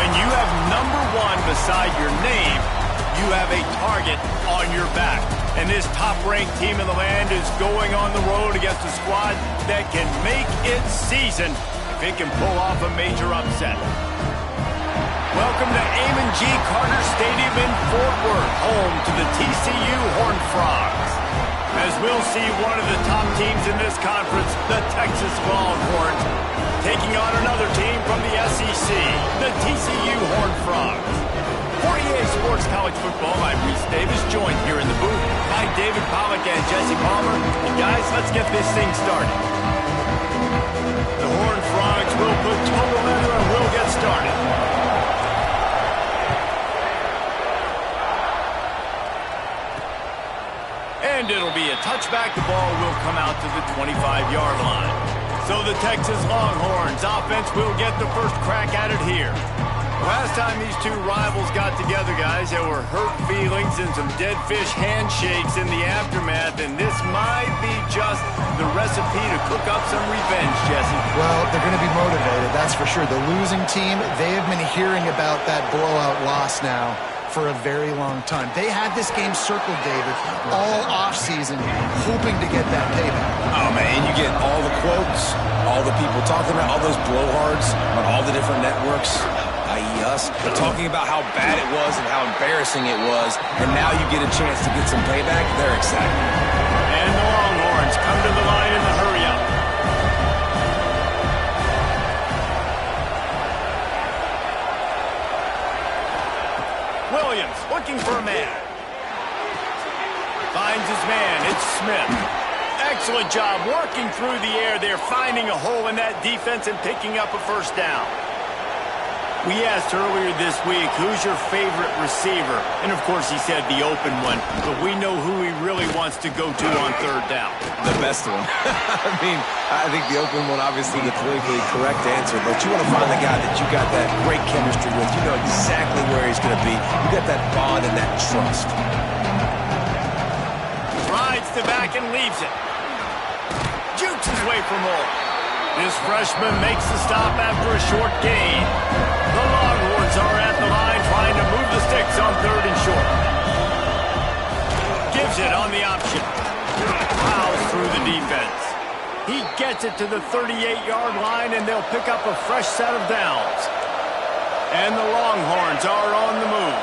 When you have #1 beside your name, you have a target on your back. And this top-ranked team in the land is going on the road against a squad that can make its season if it can pull off a major upset. Welcome to Amon G. Carter Stadium in Fort Worth, home to the TCU Horned Frogs. As we'll see one of the top teams in this conference, the Texas Longhorns, taking on another team from the SEC, the TCU Horned Frogs. For EA Sports College Football, I'm Reese Davis, joined here in the booth by David Pollack and Jesse Palmer. And guys, let's get this thing started. The Horned Frogs will put total leather and we'll get started. And it'll be a touchback. The ball will come out to the 25-yard line. So the Texas Longhorns offense will get the first crack at it here. Last time these two rivals got together, guys, there were hurt feelings and some dead fish handshakes in the aftermath, and this might be just the recipe to cook up some revenge, Jesse. Well, they're going to be motivated, that's for sure. The losing team, they have been hearing about that blowout loss now for a very long time. They had this game circled, David, all offseason, hoping to get that payback. Oh, man, you get all the quotes, all the people talking about all those blowhards on all the different networks, i.e. us, talking about how bad it was and how embarrassing it was, and now you get a chance to get some payback. They're excited. And the Longhorns come to the line in the hurry-up. Williams looking for a man. Finds his man. It's Smith. Excellent job working through the air there, finding a hole in that defense and picking up a first down. We asked earlier this week, who's your favorite receiver? And, of course, he said the open one. But we know who he really wants to go to on third down. The best one. I think the open one, obviously, the politically correct answer. But you want to find the guy that you got that great chemistry with. You know exactly where he's going to be. You got that bond and that trust. Rides to back and leaves it. Jukes his way for more. This freshman makes the stop after a short gain. The Longhorns are at the line trying to move the sticks on third and short. Gives it on the option. Plows through the defense. He gets it to the 38-yard line, and they'll pick up a fresh set of downs. And the Longhorns are on the move.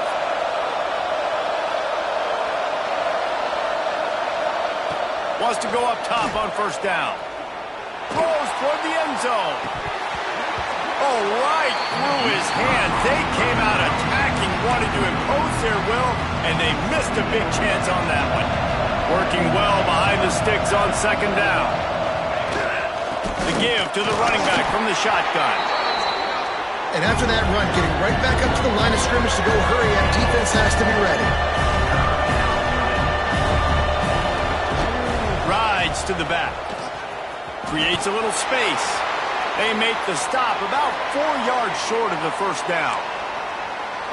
Wants to go up top on first down. Throws toward the end zone. Oh, right through his hand. They came out attacking, wanted to impose their will, and they missed a big chance on that one. Working well behind the sticks on second down. The give to the running back from the shotgun. And after that run, getting right back up to the line of scrimmage to go hurry up, defense has to be ready. Rides to the back. Creates a little space. They make the stop about 4 yards short of the first down.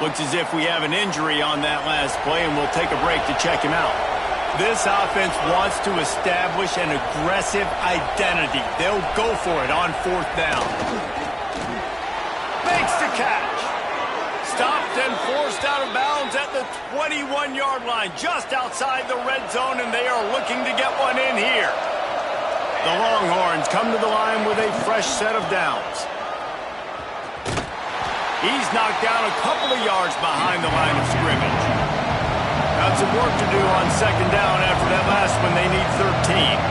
Looks as if we have an injury on that last play, and we'll take a break to check him out. This offense wants to establish an aggressive identity. They'll go for it on fourth down. Makes the catch. Stopped and forced out of bounds at the 21-yard line, just outside the red zone, and they are looking to get one in here. The Longhorns come to the line with a fresh set of downs. He's knocked down a couple of yards behind the line of scrimmage. Got some work to do on second down after that last one. They need 13.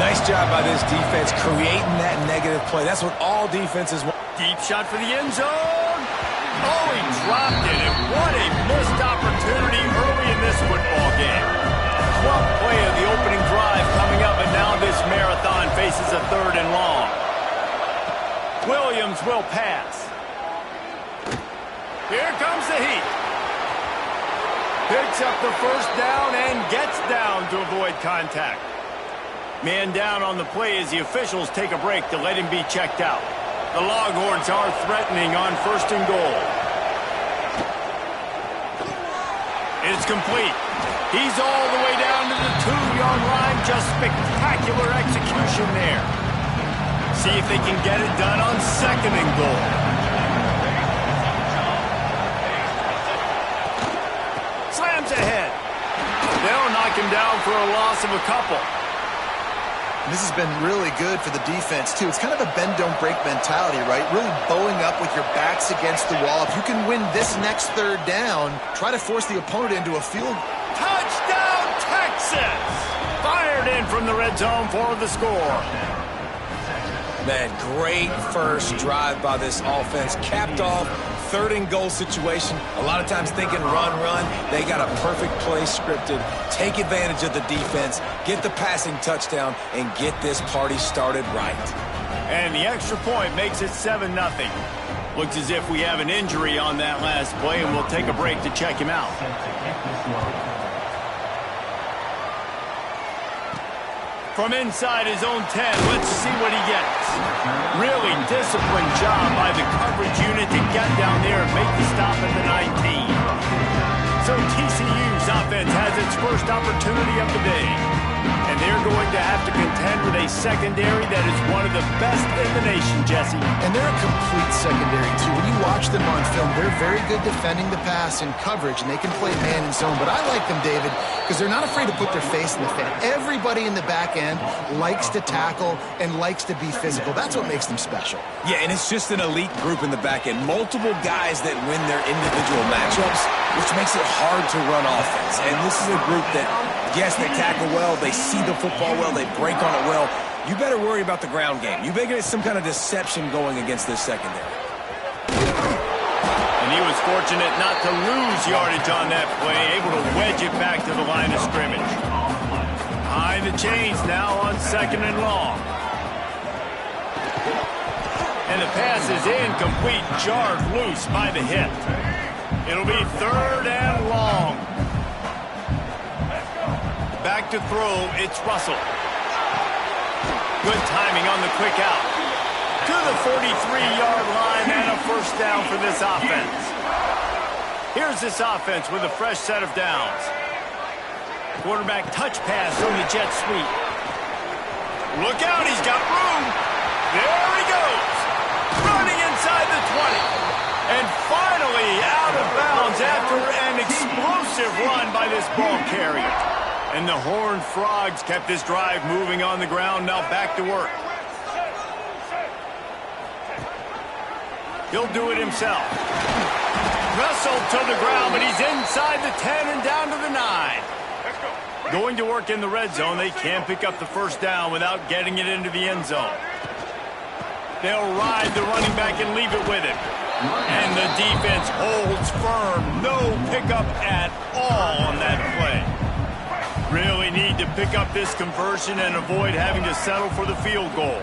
Nice job by this defense creating that negative play. That's what all defenses want. Deep shot for the end zone. Oh, he dropped it, and what a missed opportunity early in this football game. 12th play of the opening drive coming up, and now this marathon faces a third and long. Williams will pass. Here comes the heat. Picks up the first down and gets down to avoid contact. Man down on the play as the officials take a break to let him be checked out. The Longhorns are threatening on first and goal. It's complete. He's all the way down to the 2-yard line. Just spectacular execution there. See if they can get it done on second and goal. him down for a loss of a couple. This has been really good for the defense, too. It's kind of a bend-don't-break mentality, right? Really bowing up with your backs against the wall. If you can win this next third down, try to force the opponent into a field. Touchdown, Texas! Fired in from the red zone for the score. Man, great first drive by this offense. Capped off, third and goal situation. A lot of times thinking run. They got a perfect play scripted. Take advantage of the defense, get the passing touchdown, and get this party started right. And the extra point makes it 7-0. Looks as if we have an injury on that last play, and we'll take a break to check him out. From inside his own 10, let's see what he gets. Really disciplined job by the coverage unit to get down there and make the stop at the 19. So TCU's offense has its first opportunity of the day. And they're going to have to contend with a secondary that is one of the best in the nation, Jesse. And they're a complete secondary, too. When you watch them on film, they're very good defending the pass and coverage, and they can play man and zone. But I like them, David, because they're not afraid to put their face in the fan. Everybody in the back end likes to tackle and likes to be physical. That's what makes them special. Yeah, and it's just an elite group in the back end. Multiple guys that win their individual matchups, which makes it hard to run offense. And this is a group that, yes, they tackle well, they see the football well, they break on it well. You better worry about the ground game. You better get some kind of deception going against this secondary. And he was fortunate not to lose yardage on that play, able to wedge it back to the line of scrimmage. Behind the chains now on 2nd and long. And the pass is incomplete, jarred loose by the hit. It'll be 3rd and long. Back to throw, it's Russell. Good timing on the quick out. To the 43-yard line and a first down for this offense. Here's this offense with a fresh set of downs. Quarterback touch pass from the jet sweep. Look out, he's got room. There he goes. Running inside the 20. And finally out of bounds after an explosive run by this ball carrier. And the Horned Frogs kept this drive moving on the ground. Now back to work. He'll do it himself. Wrestled to the ground, but he's inside the 10 and down to the 9. Going to work in the red zone. They can't pick up the first down without getting it into the end zone. They'll ride the running back and leave it with him. And the defense holds firm. No pickup at all on that play. Really need to pick up this conversion and avoid having to settle for the field goal.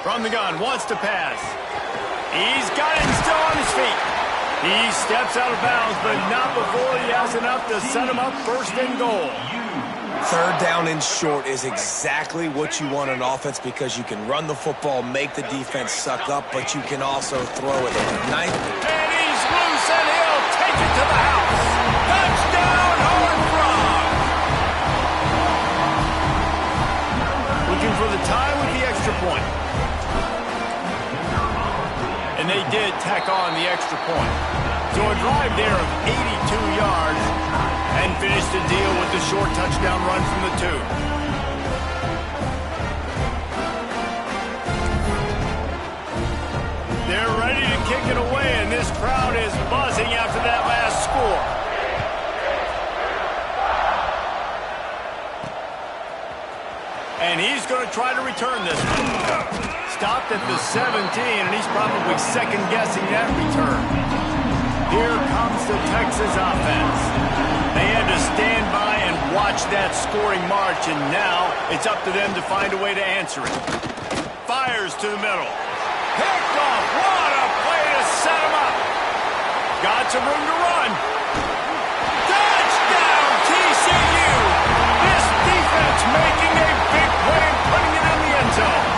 From the gun, wants to pass. He's got it still on his feet. He steps out of bounds, but not before he has enough to set him up 1st and goal. 3rd down and short is exactly what you want on offense because you can run the football, make the defense suck up, but you can also throw it. And he's loose, and he'll take it to the house. Touchdown, Horned Frogs! Looking for the tie with the extra point. And they did tack on the extra point. So a drive there of 82 yards and finished the deal with the short touchdown run from the 2. They're ready to kick it away, and this crowd is buzzing after that last score. And he's going to try to return this one. Stopped at the 17, and he's probably second-guessing that return. Here comes the Texas offense. They had to stand by and watch that scoring march, and now it's up to them to find a way to answer it. Fires to the middle. Picked off. What a play to set him up. Got some room to run. Touchdown, TCU. This defense making a big play and putting it in the end zone.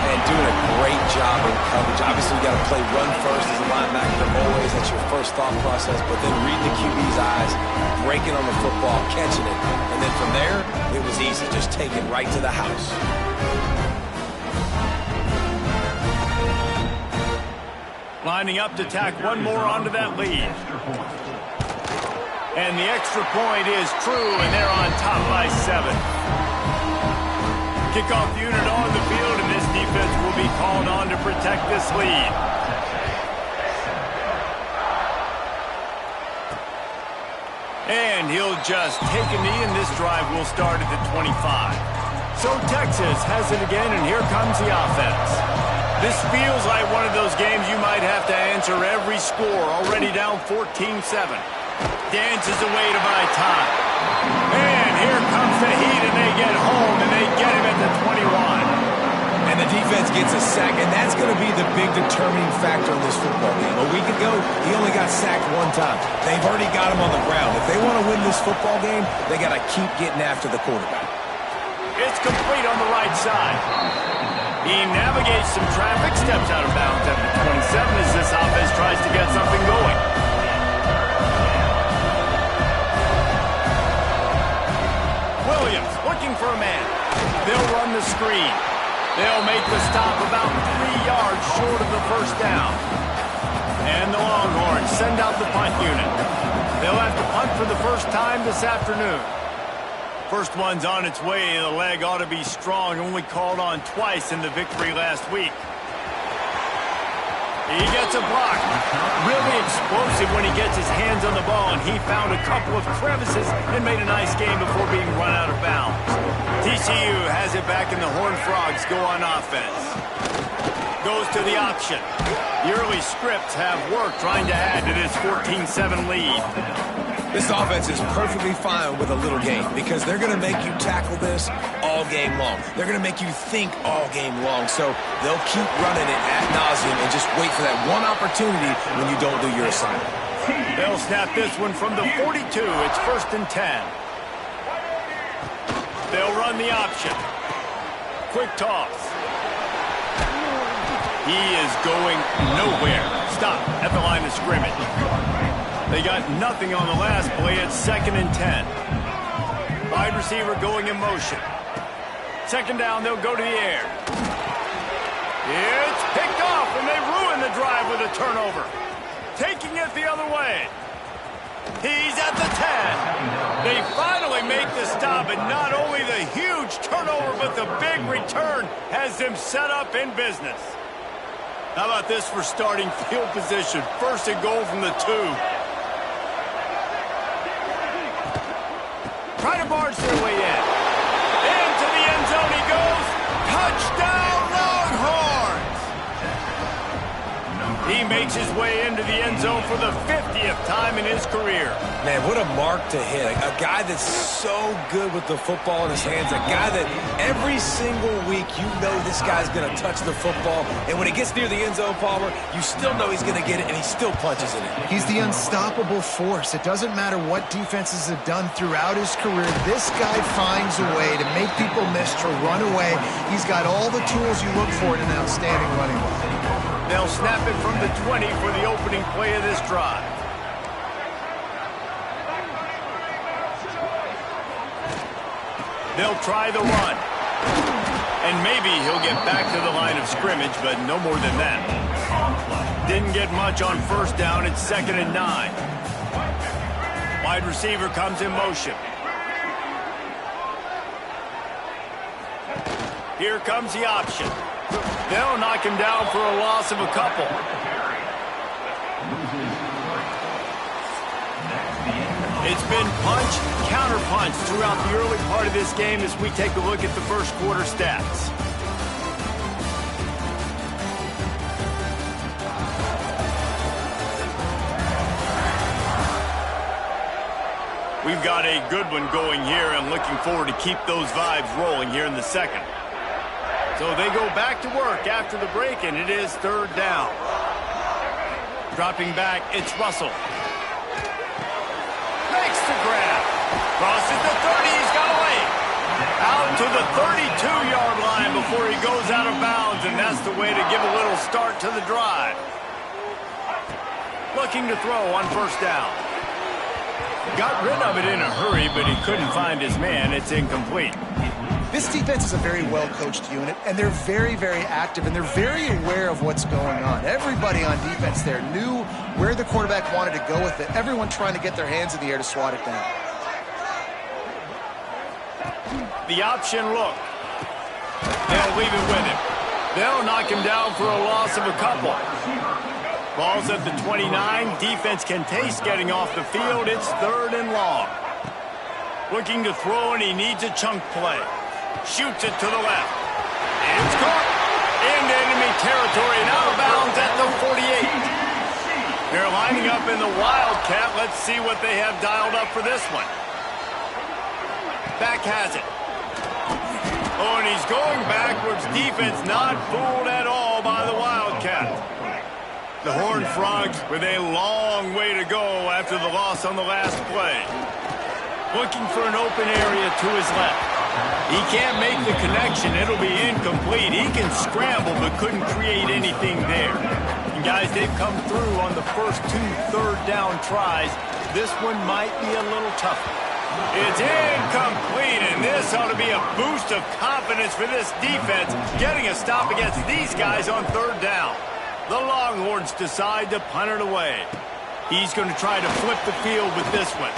And doing a great job in coverage. Obviously, you got to play run first as a linebacker. Always, that's your first thought process. But then read the QB's eyes, breaking on the football, catching it. And then from there, it was easy. Just take it right to the house. Lining up to tack one more onto that lead. And the extra point is true, and they're on top by 7. Kickoff unit on the field, and this defense will be called on to protect this lead. And he'll just take a knee, and this drive will start at the 25. So Texas has it again, and here comes the offense. This feels like one of those games you might have to answer every score, already down 14-7. Dances away to buy time. And here comes the heat, and they get home, and they get him at the 21. And the defense gets a sack, and that's going to be the big determining factor in this football game. A week ago, he only got sacked 1 time. They've already got him on the ground. If they want to win this football game, they got to keep getting after the quarterback. It's complete on the right side. He navigates some traffic, steps out of bounds at the 27 as this offense tries to get something going. Williams looking for a man. They'll run the screen. They'll make the stop about 3 yards short of the first down. And the Longhorns send out the punt unit. They'll have to punt for the first time this afternoon. First one's on its way. The leg ought to be strong. Only called on twice in the victory last week. He gets a block. Really explosive when he gets his hands on the ball, and he found a couple of crevices and made a nice game before being run out of bounds. TCU has it back, and the Horned Frogs go on offense. Goes to the option. The early scripts have worked trying to add to this 14-7 lead. This offense is perfectly fine with a little game because they're going to make you tackle this all game long. They're going to make you think all game long. So they'll keep running it ad nauseum and just wait for that one opportunity when you don't do your assignment. They'll snap this one from the 42. It's 1st and 10. They'll run the option. Quick toss. He is going nowhere. Stop at the line of scrimmage. They got nothing on the last play. It's 2nd and 10. Wide receiver going in motion. 2nd down, they'll go to the air. It's picked off, and they ruin the drive with a turnover. Taking it the other way. He's at the 10. They finally make the stop, and not only the huge turnover, but the big return has them set up in business. How about this for starting field position? 1st and goal from the 2. Try to barge their way in. Into the end zone he goes. Touchdown, Longhorns! He makes his way into the end zone for the 50th time in his career. Man, what a mark to hit. A guy that's so good with the football in his hands. A guy that every single week you know this guy's going to touch the football. And when it gets near the end zone, Palmer, you still know he's going to get it, and he still punches it in. He's the unstoppable force. It doesn't matter what defenses have done throughout his career. This guy finds a way to make people miss, to run away. He's got all the tools you look for in an outstanding running back. They'll snap it from the 20 for the opening play of this drive. They'll try the run. And maybe he'll get back to the line of scrimmage, but no more than that. Didn't get much on 1st down. It's 2nd and 9. Wide receiver comes in motion. Here comes the option. They'll knock him down for a loss of a couple. It's been punch, counter-punch throughout the early part of this game as we take a look at the first quarter stats. We've got a good one going here and looking forward to keep those vibes rolling here in the second. So they go back to work after the break, and it is 3rd down. Dropping back, it's Russell. Makes the grab. Crosses the 30, he's got away. Out to the 32-yard line before he goes out of bounds, and that's the way to give a little start to the drive. Looking to throw on 1st down. Got rid of it in a hurry, but he couldn't find his man. It's incomplete. This defense is a very well-coached unit, and they're very, very active, and they're very aware of what's going on. Everybody on defense there knew where the quarterback wanted to go with it. Everyone trying to get their hands in the air to swat it down. The option look. They'll leave it with him. They'll knock him down for a loss of a couple. Ball's at the 29. Defense can taste getting off the field. It's 3rd and long. Looking to throw, and he needs a chunk play. Shoots it to the left. And it's caught into enemy territory and out of bounds at the 48. They're lining up in the Wildcat. Let's see what they have dialed up for this one. Back has it. Oh, and he's going backwards. Defense not fooled at all by the Wildcat. The Horned Frogs with a long way to go after the loss on the last play. Looking for an open area to his left. He can't make the connection. It'll be incomplete. He can scramble but couldn't create anything there. And guys, they've come through on the first 2 third-down tries. This one might be a little tougher. It's incomplete, and this ought to be a boost of confidence for this defense, getting a stop against these guys on 3rd down. The Longhorns decide to punt it away. He's going to try to flip the field with this one.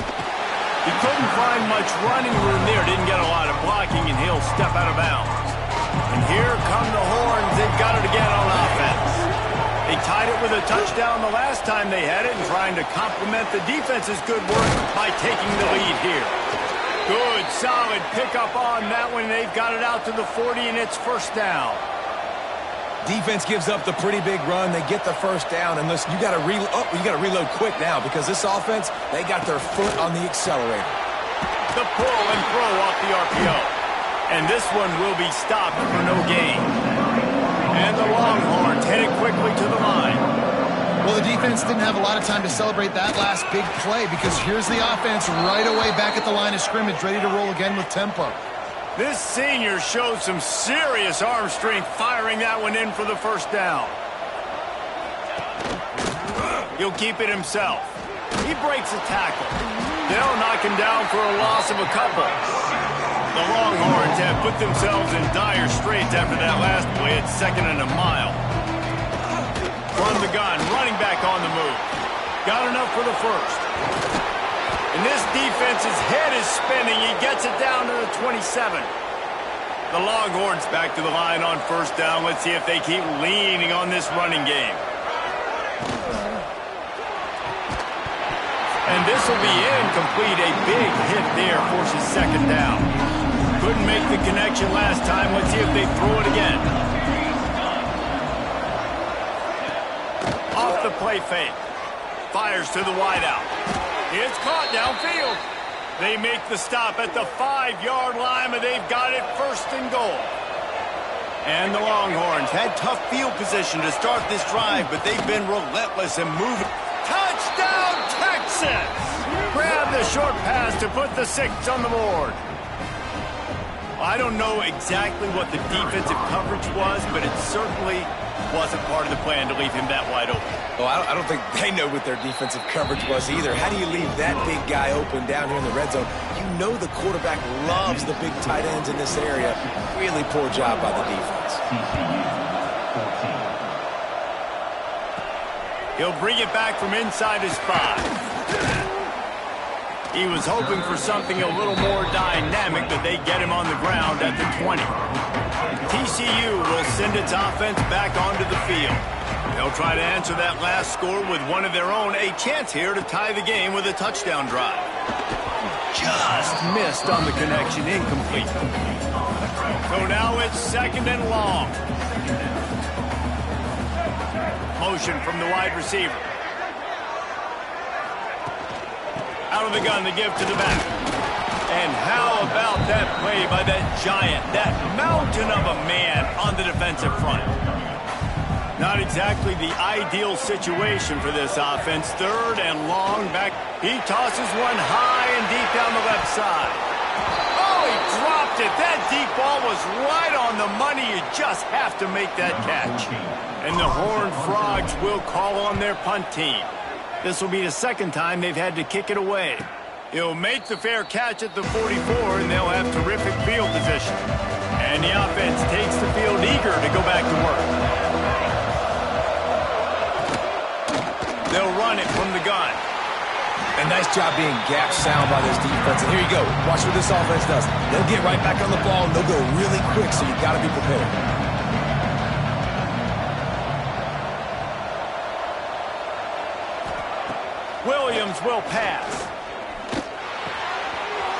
He couldn't find much running room there, didn't get a lot of blocking, and he'll step out of bounds. And here come the Horns. They've got it again on offense. They tied it with a touchdown the last time they had it and trying to complement the defense's good work by taking the lead here. Good, solid pickup on that one. They've got it out to the 40, and it's 1st down. Defense gives up the pretty big run. They get the 1st down, and listen, you got to reload quick now because this offense, they got their foot on the accelerator. The pull and throw off the RPO. And this one will be stopped for no gain. And the Longhorns headed quickly to the line. Well, the defense didn't have a lot of time to celebrate that last big play because here's the offense right away back at the line of scrimmage, ready to roll again with tempo. This senior showed some serious arm strength firing that one in for the 1st down. He'll keep it himself. He breaks a tackle. They'll knock him down for a loss of a couple. The Longhorns have put themselves in dire straits after that last play at 2nd and a mile. From the gun, running back on the move. Got enough for the 1st. And this defense's head is spinning. He gets it down to the 27. The Longhorns back to the line on 1st down. Let's see if they keep leaning on this running game. And this will be incomplete. A big hit there forces 2nd down. Couldn't make the connection last time. Let's see if they throw it again. Off the play fake. Fires to the wideout. It's caught downfield. They make the stop at the 5-yard line, but they've got it 1st and goal. And the Longhorns had tough field position to start this drive, but they've been relentless in moving. Touchdown, Texas! Grab the short pass to put the 6 on the board. I don't know exactly what the defensive coverage was, but it certainly wasn't part of the plan to leave him that wide open. Well, I don't think they know what their defensive coverage was either. How do you leave that big guy open down here in the red zone? You know the quarterback loves the big tight ends in this area. Really poor job by the defense. He'll bring it back from inside his 5. He was hoping for something a little more dynamic, but they get him on the ground at the 20. TCU will send its offense back onto the field. They'll try to answer that last score with one of their own. A chance here to tie the game with a touchdown drive. Just missed on the connection, incomplete. So now it's 2nd and long. Motion from the wide receiver. Out of the gun, the give to the back. And how about that play by that giant, that mountain of a man on the defensive front? Not exactly the ideal situation for this offense. 3rd and long back. He tosses one high and deep down the left side. Oh, he dropped it. That deep ball was right on the money. You just have to make that catch. And the Horned Frogs will call on their punt team. This will be the 2nd time they've had to kick it away. He'll make the fair catch at the 44, and they'll have terrific field position. And the offense takes the field eager to go back to work. They'll run it from the gun. A nice job being gap sound by this defense. And here you go. Watch what this offense does. They'll get right back on the ball, and they'll go really quick, so you got to be prepared. Williams will pass.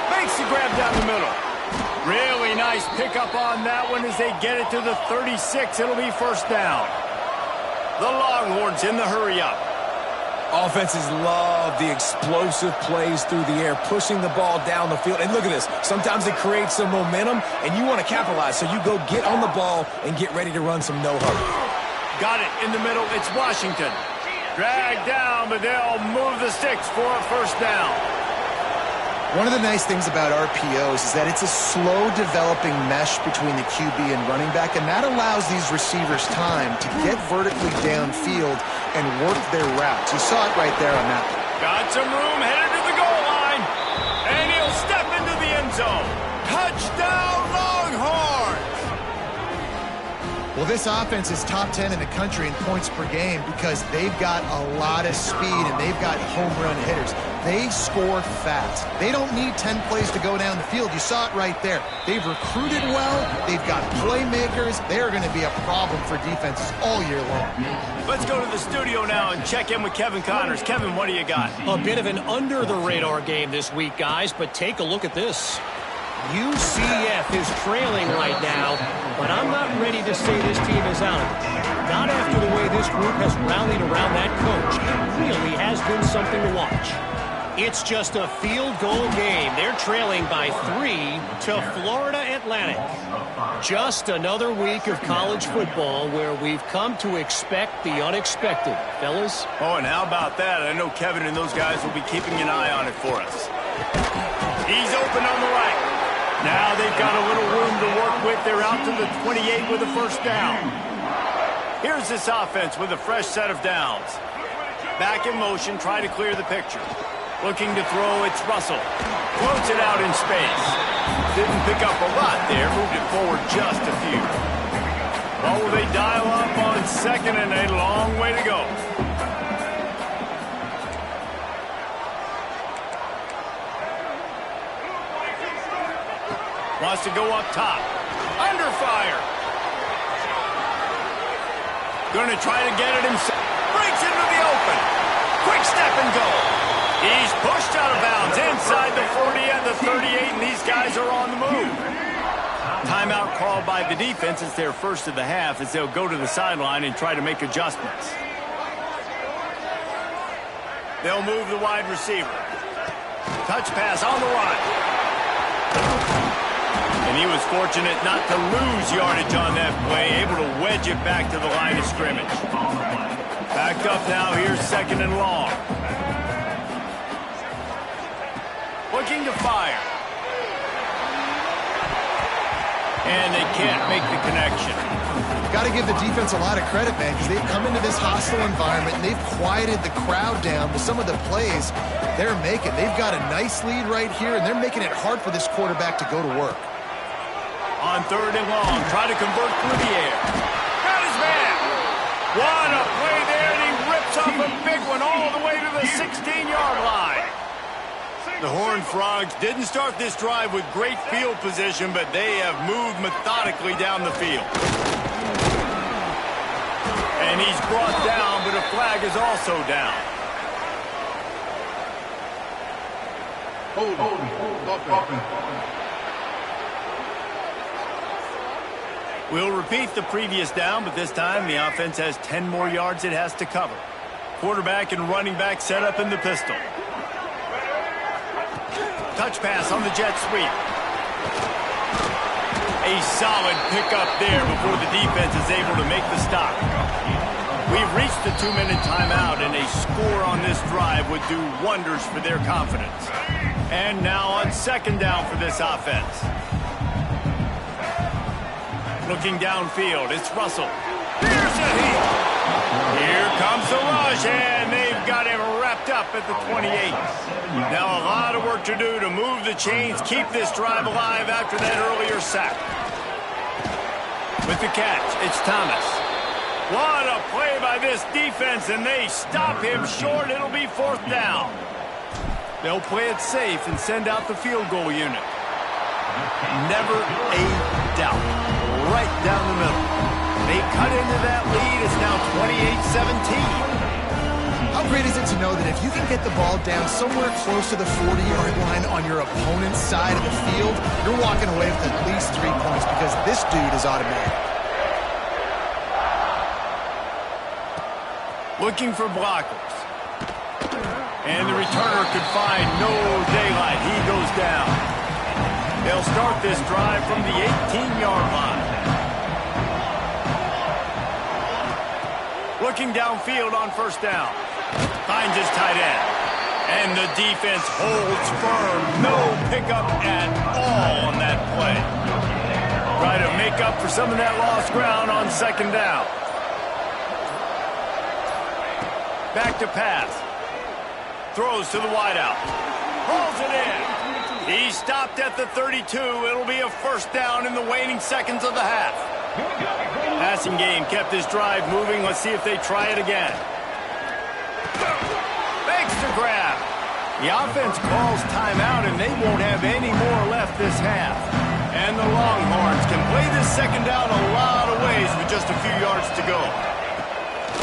Makes the grab down the middle. Really nice pickup on that one as they get it to the 36. It'll be first down. The Longhorns in the hurry-up. Offenses love the explosive plays through the air, pushing the ball down the field. And look at this. Sometimes it creates some momentum, and you want to capitalize. So you go get on the ball and get ready to run some no-hurry. Got it in the middle. It's Washington. Dragged down, but they'll move the sticks for a first down. One of the nice things about RPOs is that it's a slow-developing mesh between the QB and running back, and that allows these receivers time to get vertically downfield and work their routes. You saw it right there on that one. Got some room, headed to the goal line, and he'll step into the end zone. Touchdown, Longhorns! Well, this offense is top 10 in the country in points per game because they've got a lot of speed and they've got home run hitters. They score fast. They don't need 10 plays to go down the field. You saw it right there. They've recruited well. They've got playmakers. They're going to be a problem for defenses all year long. Let's go to the studio now and check in with Kevin Connors. Kevin, what do you got? A bit of an under-the-radar game this week, guys, but take a look at this. UCF is trailing right now, but I'm not ready to say this team is out of it. Not after the way this group has rallied around that coach. It really has been something to watch. It's just a field goal game. They're trailing by 3 to Florida Atlantic. Just another week of college football where we've come to expect the unexpected, fellas. Oh, and how about that? I know Kevin and those guys will be keeping an eye on it for us. He's open on the right. Now they've got a little room to work with. They're out to the 28 with a first down. Here's this offense with a fresh set of downs. Back in motion, try to clear the picture. Looking to throw, it's Russell. Floats it out in space. Didn't pick up a lot there, moved it forward just a few. Well, will they dial up on second and a long way to go? Wants to go up top. Under fire. Going to try to get it himself. Breaks into the open. Quick step and go. He's pushed out of bounds inside the 40 and the 38, and these guys are on the move. Timeout called by the defense. It's their first of the half as they'll go to the sideline and try to make adjustments. They'll move the wide receiver. Touch pass on the run. And he was fortunate not to lose yardage on that play, able to wedge it back to the line of scrimmage. Backed up now, here's second and long. Looking to fire. And they can't make the connection. Got to give the defense a lot of credit, man, because they've come into this hostile environment and they've quieted the crowd down with some of the plays they're making. They've got a nice lead right here, and they're making it hard for this quarterback to go to work. On third and long, try to convert through the air. Got his man. What a play there, and he rips off a big one all the way to the 16-yard line. The Horned Frogs didn't start this drive with great field position, but they have moved methodically down the field. And he's brought down, but a flag is also down. We'll repeat the previous down, but this time the offense has 10 more yards it has to cover. Quarterback and running back set up in the pistol. Touch pass on the jet sweep. A solid pickup there before the defense is able to make the stop. We've reached the 2-minute timeout, and a score on this drive would do wonders for their confidence. And now on second down for this offense. Looking downfield, it's Russell. Here's a hit. Here comes the rush, and they've got him wrapped up at the 28. Now a lot of work to do to move the chains, keep this drive alive after that earlier sack. With the catch, it's Thomas. What a play by this defense, and they stop him short. It'll be 4th down. They'll play it safe and send out the field goal unit. Never a doubt. Right down the middle. They cut into that lead. It's now 28-17. How great is it to know that if you can get the ball down somewhere close to the 40-yard line on your opponent's side of the field, you're walking away with at least 3 points because this dude is automatic. Looking for blockers. And the returner could find no daylight. He goes down. They'll start this drive from the 18-yard line. Looking downfield on 1st down. Finds his tight end. And the defense holds firm. No pickup at all on that play. Try to make up for some of that lost ground on 2nd down. Back to pass. Throws to the wideout. Pulls it in. He stopped at the 32. It'll be a 1st down in the waning seconds of the half. Passing game kept this drive moving. Let's see if they try it again. Fakes the grab. The offense calls timeout, and they won't have any more left this half. And the Longhorns can play this 2nd down a lot of ways with just a few yards to go.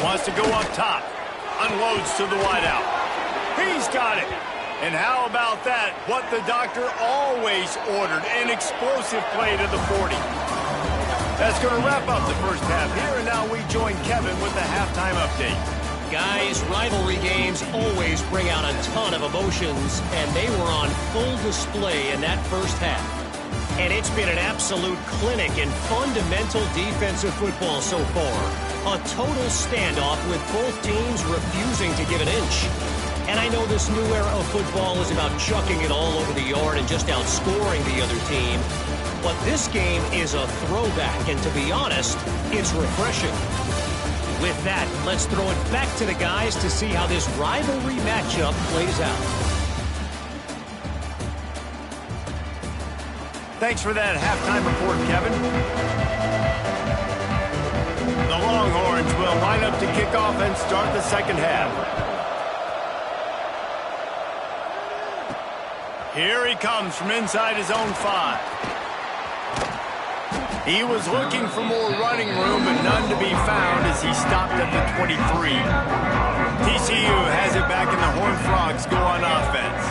Wants to go up top. Unloads to the wideout. He's got it. And how about that? What the doctor always ordered, an explosive play to the 40. That's going to wrap up the first half here, and now we join Kevin with the halftime update. Guys, rivalry games always bring out a ton of emotions, and they were on full display in that first half. And it's been an absolute clinic in fundamental defensive football so far. A total standoff with both teams refusing to give an inch. And I know this new era of football is about chucking it all over the yard and just outscoring the other team. But this game is a throwback, and to be honest, it's refreshing. With that, let's throw it back to the guys to see how this rivalry matchup plays out. Thanks for that halftime report, Kevin. The Longhorns will line up to kick off and start the 2nd half. Here he comes from inside his own 5. He was looking for more running room, but none to be found as he stopped at the 23. TCU has it back, and the Horned Frogs go on offense.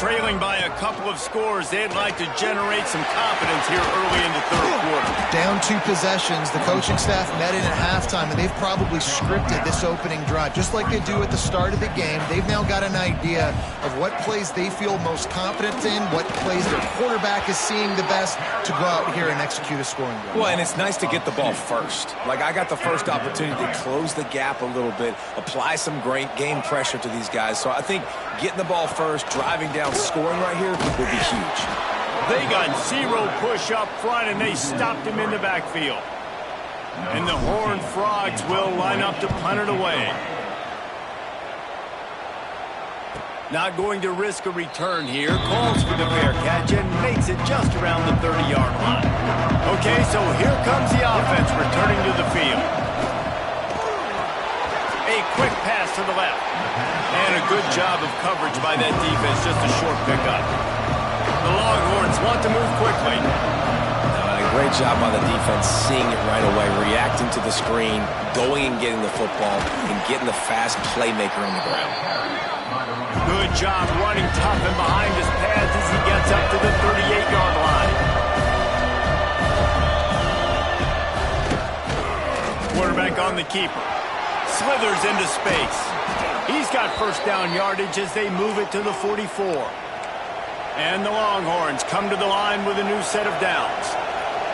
Trailing by a couple of scores, they'd like to generate some confidence here early in the 3rd quarter. Down 2 possessions, the coaching staff met in at halftime, and they've probably scripted this opening drive. Just like they do at the start of the game, they've now got an idea of what plays they feel most confident in, what plays their quarterback is seeing the best to go out here and execute a scoring drive. Well, and it's nice to get the ball first. Like, I got the first opportunity to close the gap a little bit, apply some great game pressure to these guys. So I think getting the ball first, driving down, scoring right here will be huge. They got 0 push up front, and they stopped him in the backfield. And the Horned Frogs will line up to punt it away. Not going to risk a return here. Calls for the fair catch and makes it just around the 30-yard line. Okay, so here comes the offense returning to the field. A quick pass to the left. And a good job of coverage by that defense, just a short pickup. The Longhorns want to move quickly. Great job by the defense, seeing it right away, reacting to the screen, going and getting the football, and getting the fast playmaker on the ground. Good job running tough and behind his pads as he gets up to the 38-yard line. Quarterback on the keeper. Slithers into space. He's got 1st down yardage as they move it to the 44. And the Longhorns come to the line with a new set of downs.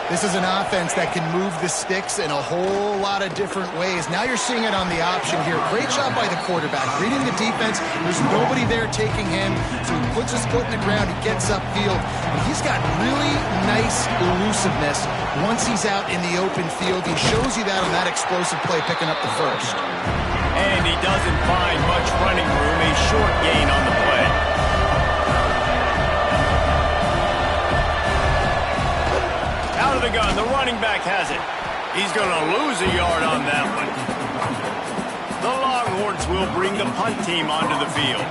This is an offense that can move the sticks in a whole lot of different ways. Now you're seeing it on the option here. Great job by the quarterback. Reading the defense, there's nobody there taking him, so he puts his foot in the ground, he gets upfield, and he's got really nice elusiveness once he's out in the open field. He shows you that on that explosive play, picking up the first. And he doesn't find much running room, a short gain on the play. Out of the gun, the running back has it. He's going to lose a yard on that one. The Longhorns will bring the punt team onto the field.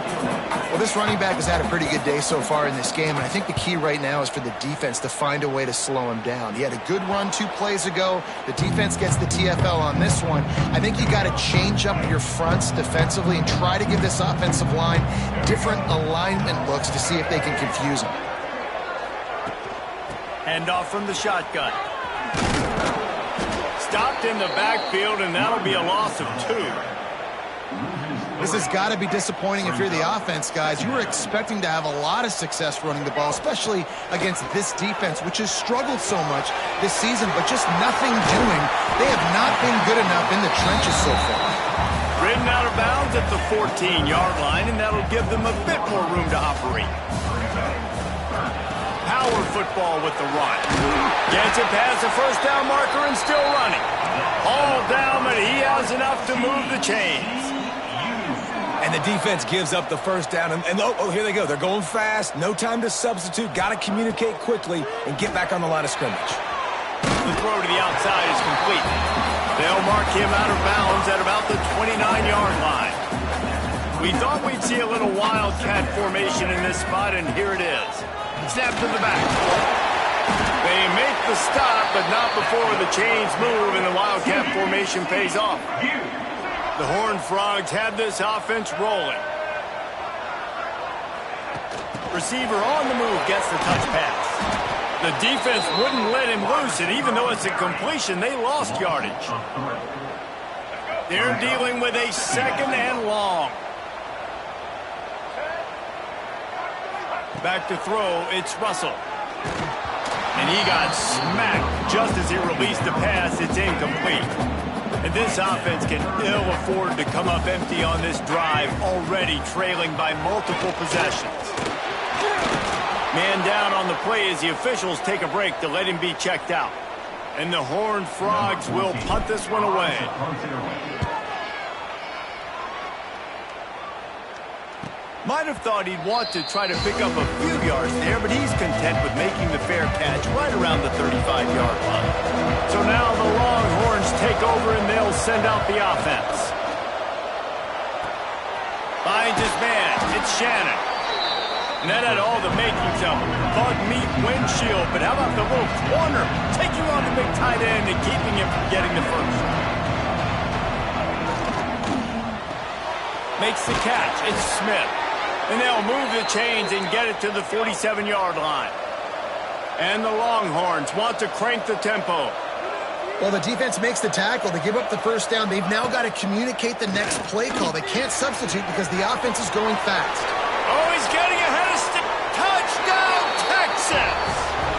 Well, this running back has had a pretty good day so far in this game, and I think the key right now is for the defense to find a way to slow him down. He had a good run 2 plays ago. The defense gets the TFL on this one. I think you got to change up your fronts defensively and try to give this offensive line different alignment looks to see if they can confuse him. Hand off from the shotgun. Stopped in the backfield, and that'll be a loss of 2. This has got to be disappointing if you're the offense, guys. You were expecting to have a lot of success running the ball, especially against this defense, which has struggled so much this season, but just nothing doing. They have not been good enough in the trenches so far. Ridden out of bounds at the 14-yard line, and that'll give them a bit more room to operate. Power football with the run. Gets it past the first down marker and still running. All down, but he has enough to move the chains. And the defense gives up the first down. And here they go. They're going fast. No time to substitute. Got to communicate quickly and get back on the line of scrimmage. The throw to the outside is complete. They'll mark him out of bounds at about the 29-yard line. We thought we'd see a little wildcat formation in this spot, and here it is. Snap to the back. They make the stop, but not before the chains move and the wildcat formation pays off. The Horned Frogs had this offense rolling. Receiver on the move gets the touch pass. The defense wouldn't let him loose, and even though it's a completion, they lost yardage. They're dealing with a 2nd and long. Back to throw, it's Russell. And he got smacked just as he released the pass. It's incomplete. And this offense can ill afford to come up empty on this drive, already trailing by multiple possessions. Man down on the play as the officials take a break to let him be checked out. And the Horned Frogs will punt this one away. Might have thought he'd want to try to pick up a few yards there, but he's content with making the fair catch right around the 35-yard line. So now the Longhorns take over and they'll send out the offense. Finds his man. It's Shannon. And that had all the makings of a bug meat windshield, but how about the little corner taking on the big tight end and keeping him from getting the first? Makes the catch. It's Smith. And they'll move the chains and get it to the 47-yard line. And the Longhorns want to crank the tempo. Well, the defense makes the tackle. They give up the first down. They've now got to communicate the next play call. They can't substitute because the offense is going fast. Oh, he's getting ahead of stick. Touchdown, Texas!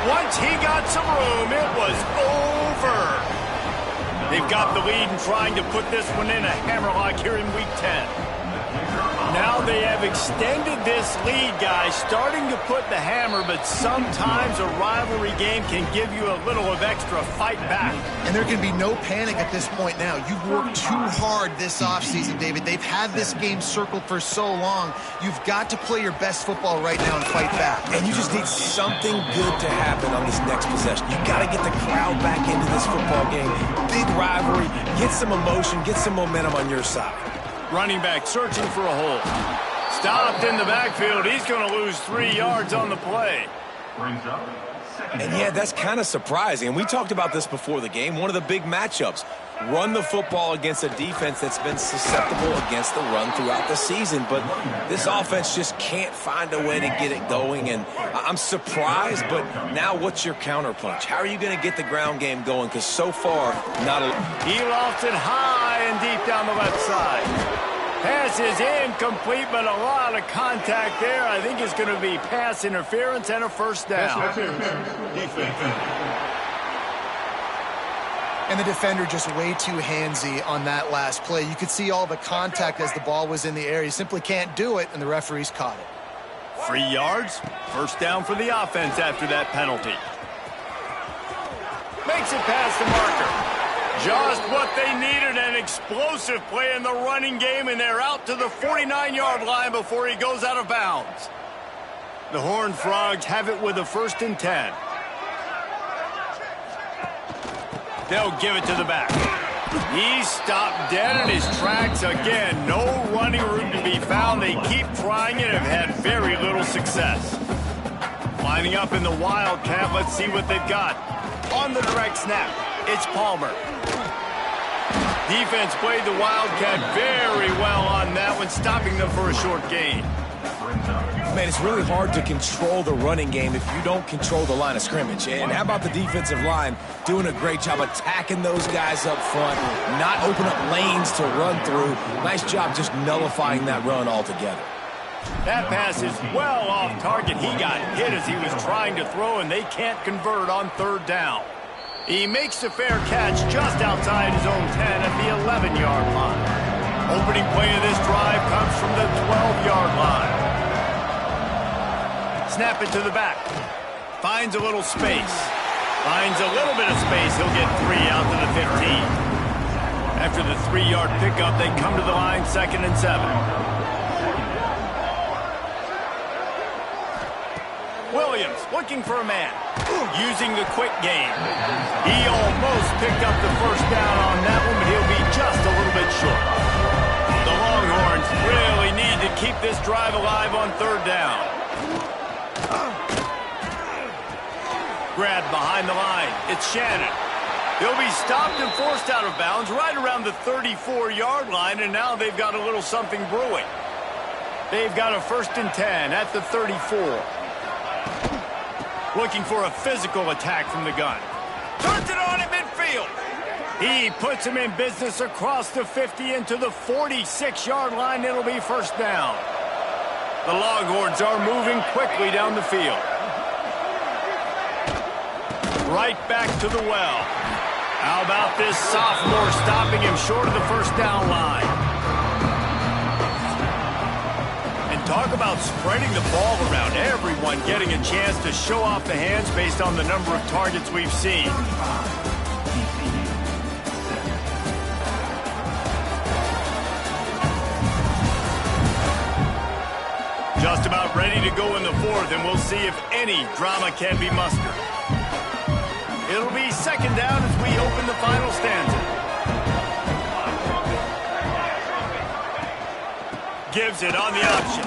Once he got some room, it was over. They've got the lead and trying to put this one in a hammerlock here in Week 10. Now they have extended this lead, guys, starting to put the hammer, but sometimes a rivalry game can give you a little of extra fight back. And there can be no panic at this point now. You've worked too hard this offseason, David. They've had this game circled for so long. You've got to play your best football right now and fight back. And you just need something good to happen on this next possession. You got to get the crowd back into this football game. Big rivalry. Get some emotion. Get some momentum on your side. Running back searching for a hole. Stopped in the backfield. He's going to lose 3 yards on the play. And yeah, that's kind of surprising. And we talked about this before the game. One of the big matchups. Run the football against a defense that's been susceptible against the run throughout the season. But this offense just can't find a way to get it going. And I'm surprised, but now what's your counterpunch? How are you going to get the ground game going? Because so far, not a... He lofts it high and deep down the left side. Pass is incomplete, but a lot of contact there. I think it's going to be pass interference and a first down. And the defender just way too handsy on that last play. You could see all the contact as the ball was in the air. He simply can't do it, and the referees caught it. 3 yards, first down for the offense after that penalty. Makes it past the marker. Just what they needed, an explosive play in the running game, and they're out to the 49-yard line before he goes out of bounds. The Horned Frogs have it with a 1st and 10. They'll give it to the back. He's stopped dead in his tracks again. No running room to be found. They keep trying it and have had very little success. Lining up in the Wildcat, let's see what they've got. On the direct snap, it's Palmer. Defense played the Wildcat very well on that one, stopping them for a short gain. Man, it's really hard to control the running game if you don't control the line of scrimmage. And how about the defensive line doing a great job attacking those guys up front, not open up lanes to run through. Nice job just nullifying that run altogether. That pass is well off target. He got hit as he was trying to throw, and they can't convert on 3rd down. He makes the fair catch just outside his own 10 at the 11-yard line. Opening play of this drive comes from the 12-yard line. Snap it to the back. Finds a little space. Finds a little bit of space. He'll get 3 out to the 15. After the 3-yard pickup, they come to the line 2nd and 7. Williams looking for a man. Using the quick game. He almost picked up the 1st down on that one, but he'll be just a little bit short. The Longhorns really need to keep this drive alive on 3rd down. Grabbed behind the line. It's Shannon. He'll be stopped and forced out of bounds right around the 34-yard line, and now they've got a little something brewing. They've got a 1st and 10 at the 34. Looking for a physical attack from the gun. Turns it on at midfield. He puts him in business across the 50 into the 46-yard line. It'll be 1st down. The Longhorns are moving quickly down the field. Right back to the well. How about this sophomore stopping him short of the 1st down line? And talk about spreading the ball around. Everyone getting a chance to show off the hands based on the number of targets we've seen. Just about ready to go in the 4th, and we'll see if any drama can be mustered. It'll be 2nd down as we open the final stanza. Gives it on the option.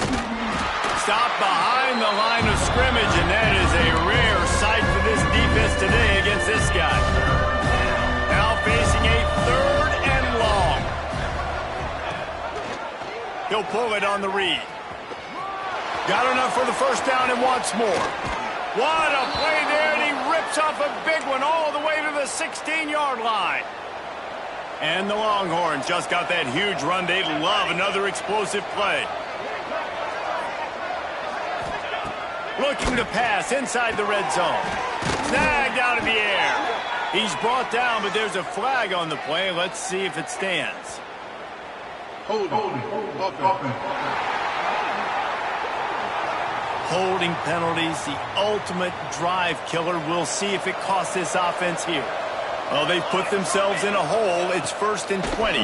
Stopped behind the line of scrimmage, and that is a rare sight for this defense today against this guy. Now facing a 3rd and long. He'll pull it on the read. Got enough for the 1st down and wants more. What a play there, and he rips off a big one all the way to the 16-yard line. And the Longhorns just got that huge run. They'd love another explosive play. Looking to pass inside the red zone. Snagged out of the air. He's brought down, but there's a flag on the play. Let's see if it stands. Holding penalties, the ultimate drive killer. We'll see if it costs this offense here. Well, they've put themselves in a hole. It's 1st and 20.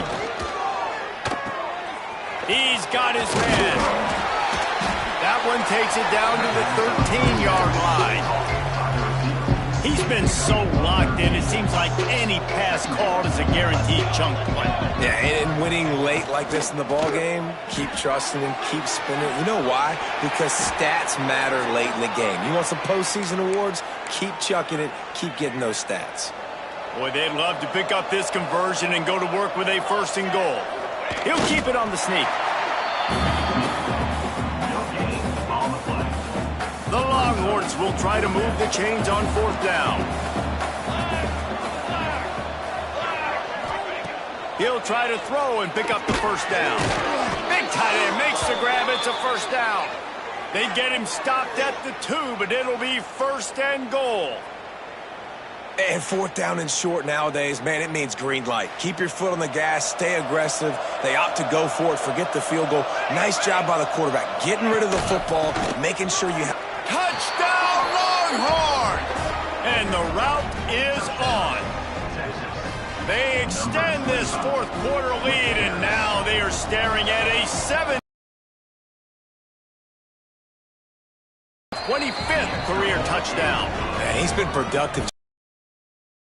He's got his man. That one takes it down to the 13-yard line. He's been so locked in, it seems like any pass called is a guaranteed chunk play. Yeah, and winning late like this in the ball game, keep trusting him, keep spinning. You know why? Because stats matter late in the game. You want some postseason awards? Keep chucking it, keep getting those stats. Boy, they'd love to pick up this conversion and go to work with a 1st and goal. He'll keep it on the sneak. The Longhorns will try to move the chains on 4th down. He'll try to throw and pick up the 1st down. Big tight end makes the grab. It's a 1st down. They get him stopped at the 2, but it'll be 1st and goal. And fourth down and short nowadays, man, it means green light. Keep your foot on the gas, stay aggressive. They opt to go for it, forget the field goal. Nice job by the quarterback, getting rid of the football, making sure you have... Touchdown, Longhorns! And the route is on. They extend this fourth quarter lead, and now they are staring at a 25th career touchdown. Man, he's been productive.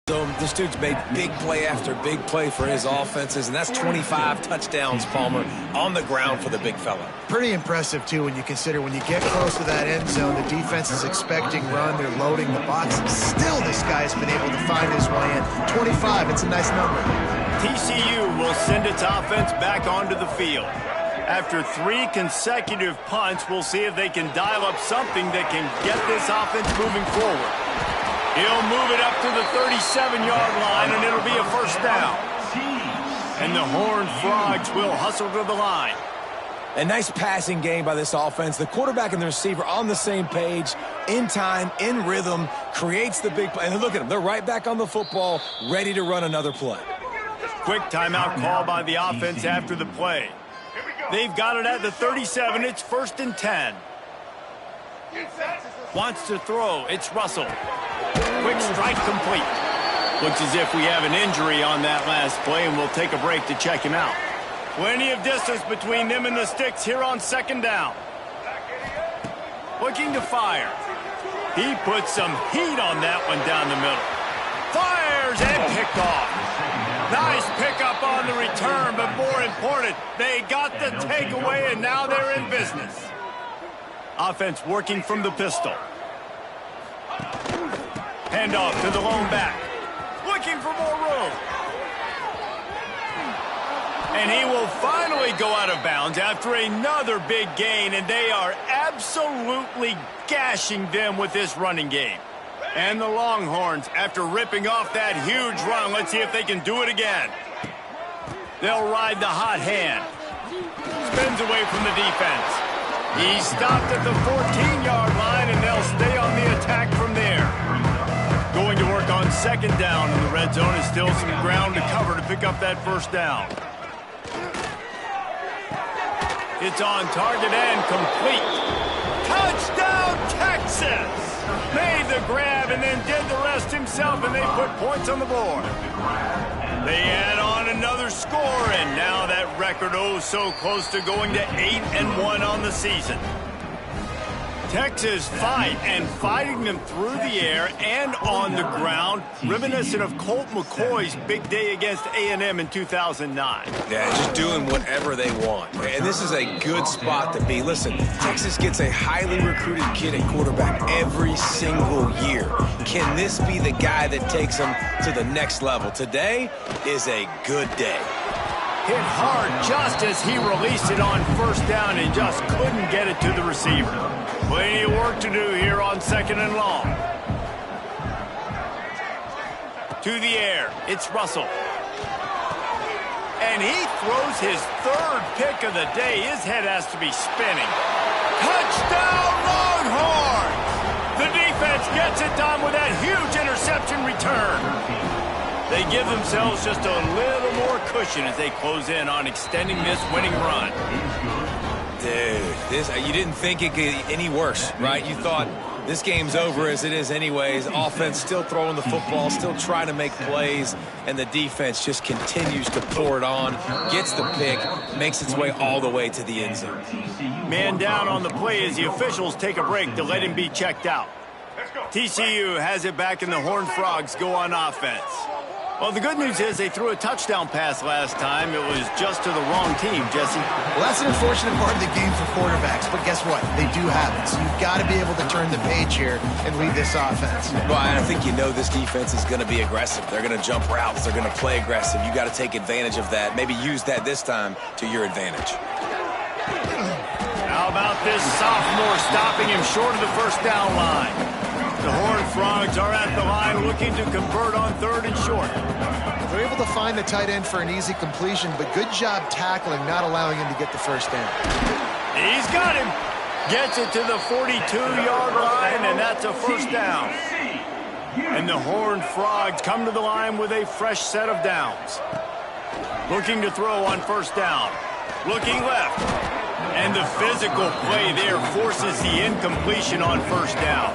So this dude's made big play after big play for his offenses, and that's 25 touchdowns, Palmer, on the ground for the big fella. Pretty impressive, too, when you consider when you get close to that end zone, the defense is expecting run, they're loading the box. Still, this guy's been able to find his way in. 25, it's a nice number. TCU will send its offense back onto the field. After 3 consecutive punts, we'll see if they can dial up something that can get this offense moving forward. He'll move it up to the 37-yard line, and it'll be a first down. And the Horned Frogs will hustle to the line. A nice passing game by this offense. The quarterback and the receiver on the same page, in time, in rhythm, creates the big play. And look at them. They're right back on the football, ready to run another play. Quick timeout call by the offense after the play. They've got it at the 37. It's 1st and 10. Wants to throw. It's Russell. Quick strike complete. Looks as if we have an injury on that last play, and we'll take a break to check him out. Plenty of distance between them and the sticks here on 2nd down. Looking to fire. He puts some heat on that one down the middle. Fires and picked off. Nice pickup on the return, but more important, they got the takeaway, and now they're in business. Offense working from the pistol. Handoff to the lone back. Looking for more room. And he will finally go out of bounds after another big gain, and they are absolutely gashing them with this running game. And the Longhorns, after ripping off that huge run, let's see if they can do it again. They'll ride the hot hand. Spins away from the defense. He stopped at the 14-yard line, and they'll stay on the attack from there. Going to work on 2nd down, and the red zone is still some ground to cover to pick up that first down. It's on target and complete. Touchdown, Texas! Made the grab and then did the rest himself, and they put points on the board. They add on another score, and now that record so close to going to 8-1 on the season. Texas fighting them through the air and on the ground, reminiscent of Colt McCoy's big day against A&M in 2009. Yeah, just doing whatever they want. And this is a good spot to be. Listen, Texas gets a highly recruited kid at quarterback every single year. Can this be the guy that takes them to the next level? Today is a good day. Hit hard just as he released it on 1st down and just couldn't get it to the receiver. Plenty of work to do here on 2nd and long. To the air, it's Russell. And he throws his 3rd pick of the day. His head has to be spinning. Touchdown, Longhorns! The defense gets it done with that huge interception return. They give themselves just a little more cushion as they close in on extending this winning run. Dude, you didn't think it could get any worse, right? You thought this game's over as it is anyways. Offense still throwing the football, still trying to make plays, and the defense just continues to pour it on, gets the pick, makes its way all the way to the end zone. Man down on the play as the officials take a break to let him be checked out. TCU has it back, and the Horned Frogs go on offense. Well, the good news is they threw a touchdown pass last time. It was just to the wrong team, Jesse. Well, that's an unfortunate part of the game for quarterbacks, but guess what? They do have it, so you've got to be able to turn the page here and lead this offense. Well, I think you know this defense is going to be aggressive. They're going to jump routes. They're going to play aggressive. You got to take advantage of that. Maybe use that this time to your advantage. How about this sophomore stopping him short of the 1st down line? The Horned Frogs are at the line looking to convert on 3rd and short. They're able to find the tight end for an easy completion, but good job tackling, not allowing him to get the 1st down. He's got him. Gets it to the 42-yard line, and that's a 1st down. And the Horned Frogs come to the line with a fresh set of downs. Looking to throw on first down. Looking left. And the physical play there forces the incompletion on first down.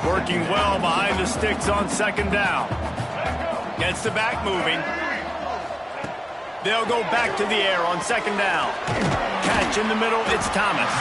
Working well behind the sticks on second down. Gets the back moving. They'll go back to the air on second down. Catch in the middle, it's Thomas.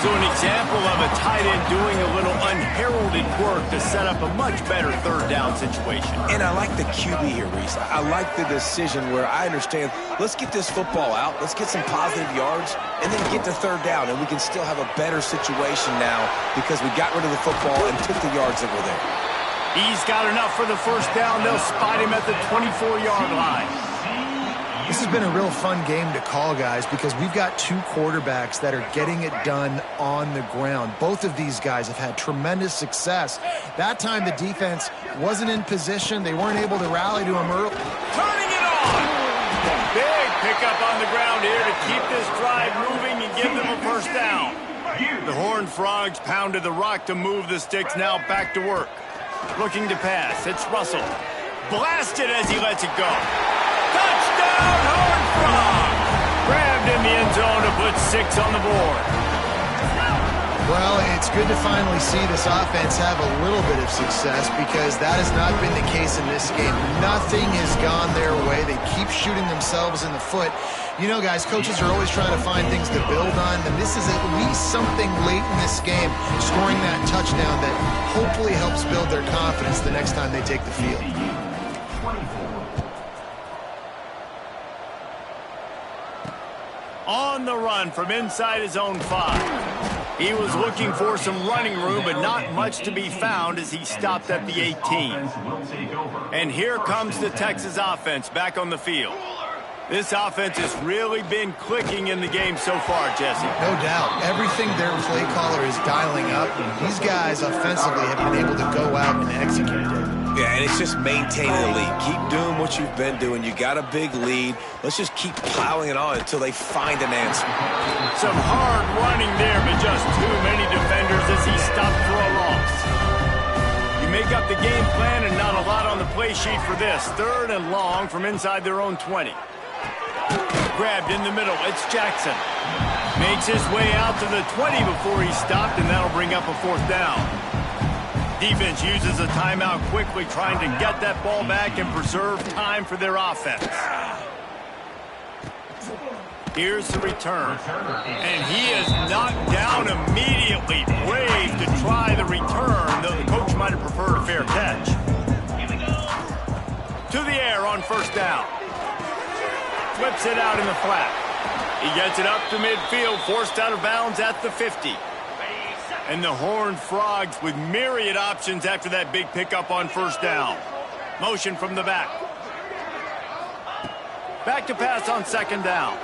So an example of a tight end doing a little unheralded work to set up a much better third down situation. And I like the QB here, Reese. I like the decision where I understand, let's get this football out, let's get some positive yards, and then get to third down, and we can still have a better situation now because we got rid of the football and took the yards that were there. He's got enough for the first down. They'll spot him at the 24-yard line. This has been a real fun game to call, guys, because we've got two quarterbacks that are getting it done on the ground. Both of these guys have had tremendous success. That time the defense wasn't in position. They weren't able to rally to him early. Turning it on! Big pickup on the ground here to keep this drive moving and give them a first down. The Horned Frogs pounded the rock to move the sticks, now back to work. Looking to pass. It's Russell. Blasted as he lets it go. Touchdown, Horned Frogs! Grabbed in the end zone to put 6 on the board. Well, it's good to finally see this offense have a little bit of success because that has not been the case in this game. Nothing has gone their way. They keep shooting themselves in the foot. You know, guys, coaches are always trying to find things to build on, and this is at least something late in this game, scoring that touchdown that hopefully helps build their confidence the next time they take the field. On the run from inside his own 5. He was looking for some running room, but not much to be found as he stopped at the 18. And here comes the Texas offense back on the field. This offense has really been clicking in the game so far, Jesse. No doubt. Everything their play caller is dialing up, and these guys offensively have been able to go out and execute it. Yeah, and it's just maintaining the lead. Keep doing what you've been doing. You got a big lead. Let's just keep plowing it on until they find an answer. Some hard running there, but just too many defenders as he stopped for a loss. You make up the game plan and not a lot on the play sheet for this. 3rd and long from inside their own 20. Grabbed in the middle. It's Jackson. Makes his way out to the 20 before he stopped, and that'll bring up a 4th down. Defense uses a timeout quickly, trying to get that ball back and preserve time for their offense. Here's the return. And he is knocked down immediately. Brave to try the return, though the coach might have preferred a fair catch. To the air on first down. Flips it out in the flat. He gets it up to midfield, forced out of bounds at the 50. And the Horned Frogs with myriad options after that big pickup on first down. Motion from the back. Back to pass on second down.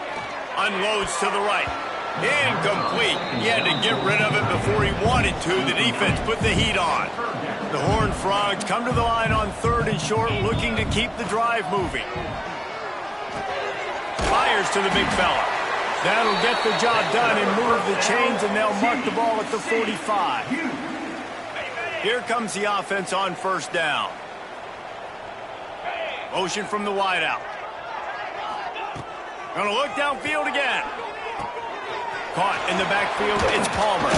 Unloads to the right. Incomplete. He had to get rid of it before he wanted to. The defense put the heat on. The Horned Frogs come to the line on 3rd and short, looking to keep the drive moving. Fires to the big fella. That'll get the job done and move the chains, and they'll mark the ball at the 45. Here comes the offense on first down. Motion from the wideout. Gonna look downfield again. Caught in the backfield, it's Palmer.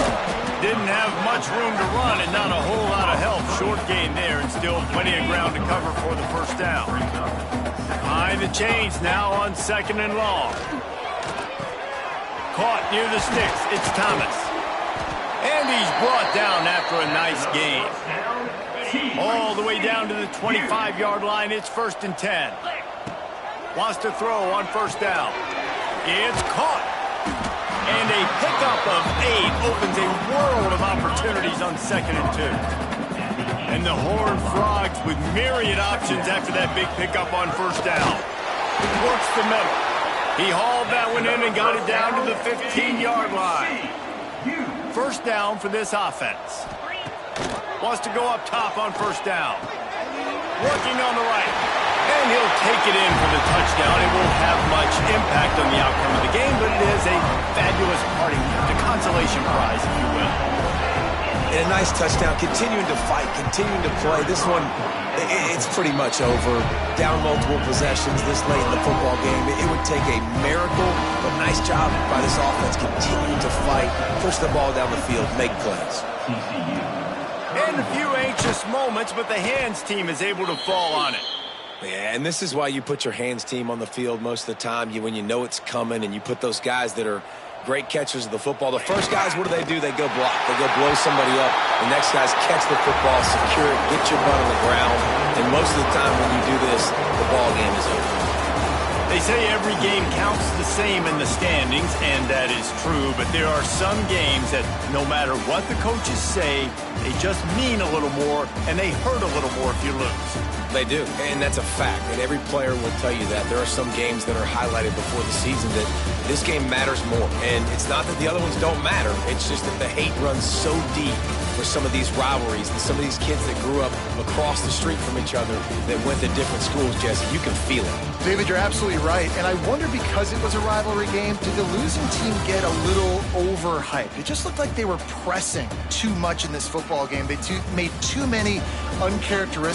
Didn't have much room to run and not a whole lot of help. Short gain there and still plenty of ground to cover for the first down. Behind the chains now on 2nd and long. Caught near the sticks. It's Thomas. And he's brought down after a nice gain. All the way down to the 25-yard line. It's 1st and 10. Wants to throw on first down. It's caught. And a pickup of 8 opens a world of opportunities on 2nd and 2. And the Horned Frogs with myriad options after that big pickup on first down. Works the middle. He hauled that one in and got it down to the 15-yard line. First down for this offense. Wants to go up top on first down. Working on the right. And he'll take it in for the touchdown. It won't have much impact on the outcome of the game, but it is a fabulous parting gift, a consolation prize, if you will. And a nice touchdown, continuing to fight, continuing to play. This one, it's pretty much over. Down multiple possessions this late in the football game. It would take a miracle, but nice job by this offense continuing to fight, push the ball down the field, make plays. And a few anxious moments, but the hands team is able to fall on it. Yeah, and this is why you put your hands team on the field most of the time, when you know it's coming, and you put those guys that are great catchers of the football. The first guys, what do? They go block. They go blow somebody up. The next guys catch the football, secure it, get your butt on the ground. And most of the time when you do this, the ball game is over. They say every game counts the same in the standings, and that is true. But there are some games that no matter what the coaches say, they just mean a little more, and they hurt a little more if you lose. They do, and that's a fact, and every player will tell you that. There are some games that are highlighted before the season that this game matters more, and it's not that the other ones don't matter. It's just that the hate runs so deep for some of these rivalries, and some of these kids that grew up across the street from each other that went to different schools, Jesse. You can feel it. David, you're absolutely right, and I wonder, because it was a rivalry game, did the losing team get a little overhyped? It just looked like they were pressing too much in this football game. They made too many uncharacteristic